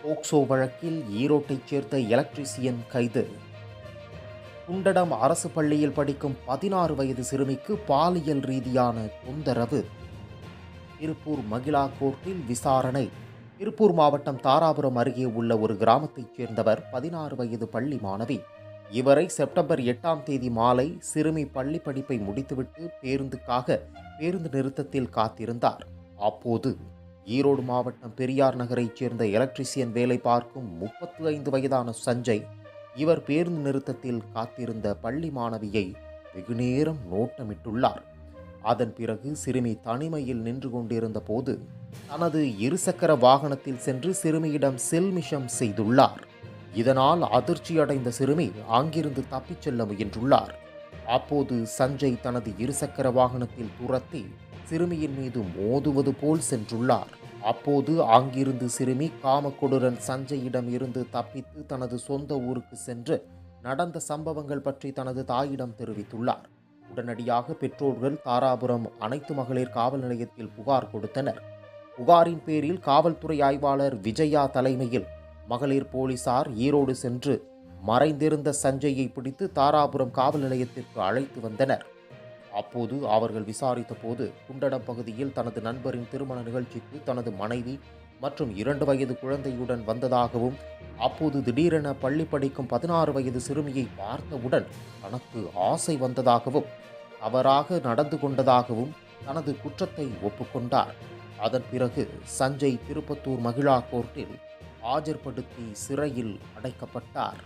POCSO வழக்கில் ஈரோட்டைச் சேர்ந்த electrician கைது. குண்டடம் அரசு பள்ளியில் படிக்கும் 16 வயது சிறுமிக்கு பாலியல் ரீதியான தொந்தரவு. திருப்பூர் மகிழா கோர்ட்டில் விசாரணை. திருப்பூர் மாவட்டம் தாராபுரம் அருகே உள்ள ஒரு கிராமத்தைச் சேர்ந்தவர் 16 வயது பள்ளி மாணவி. இவரை செப்டம்பர் 8ஆம் தேதி மாலை சிறுமி பள்ளி படிப்பை முடித்துவிட்டு பேருந்து நிறுத்தத்தில் காத்திருந்தார். அப்போது ஈரோடு மாவட்டம் பெரியார் நகரைச் சேர்ந்த எலக்ட்ரீசியன் வேலை பார்க்கும் 35 வயதான சஞ்சய் இவர் பேருந்து நிறுத்தத்தில் காத்திருந்த பள்ளி மாணவியை வெகுநேரம் நோட்டமிட்டுள்ளார். அதன் பிறகு சிறுமி தனிமையில் நின்று கொண்டிருந்த போது தனது இருசக்கர வாகனத்தில் சென்று சிறுமியிடம் செல்மிஷம் செய்துள்ளார். இதனால் அதிர்ச்சியடைந்த சிறுமி அங்கிருந்து தப்பிச் செல்ல முயன்றுள்ளார். அப்போது சஞ்சய் தனது இருசக்கர வாகனத்தில் துரத்தி சிறுமியின் மீது மோதுவது போல் சென்றுள்ளார். அப்போது அங்கிருந்து சிறுமி காமக்கொடூரன் சஞ்சயிடம் இருந்து தப்பித்து தனது சொந்த ஊருக்கு சென்று நடந்த சம்பவங்கள் பற்றி தனது தாயிடம் தெரிவித்துள்ளார். உடனடியாக பெற்றோர்கள் தாராபுரம் அனைத்து மகளிர் காவல் நிலையத்தில் புகார் கொடுத்தனர். புகாரின் பேரில் காவல்துறை ஆய்வாளர் விஜயா தலைமையில் மகளிர் போலீசார் ஈரோடு சென்று மறைந்திருந்த சஞ்சயை பிடித்து தாராபுரம் காவல் நிலையத்திற்கு அழைத்து வந்தனர். அப்போது அவர்கள் விசாரித்த போது குண்டடம் பகுதியில் தனது நண்பரின் திருமண நிகழ்ச்சிக்கு தனது மனைவி மற்றும் 2 வயது குழந்தையுடன் வந்ததாகவும், அப்போது திடீரென பள்ளி படிக்கும் 16 வயது சிறுமியை பார்த்தவுடன் தனக்கு ஆசை வந்ததாகவும், தவறாக நடந்து கொண்டதாகவும் தனது குற்றத்தை ஒப்புக்கொண்டார். அதன் பிறகு சஞ்சய் திருப்பத்தூர் மகிழா கோர்ட்டில் ஆஜர்படுத்தி சிறையில் அடைக்கப்பட்டார்.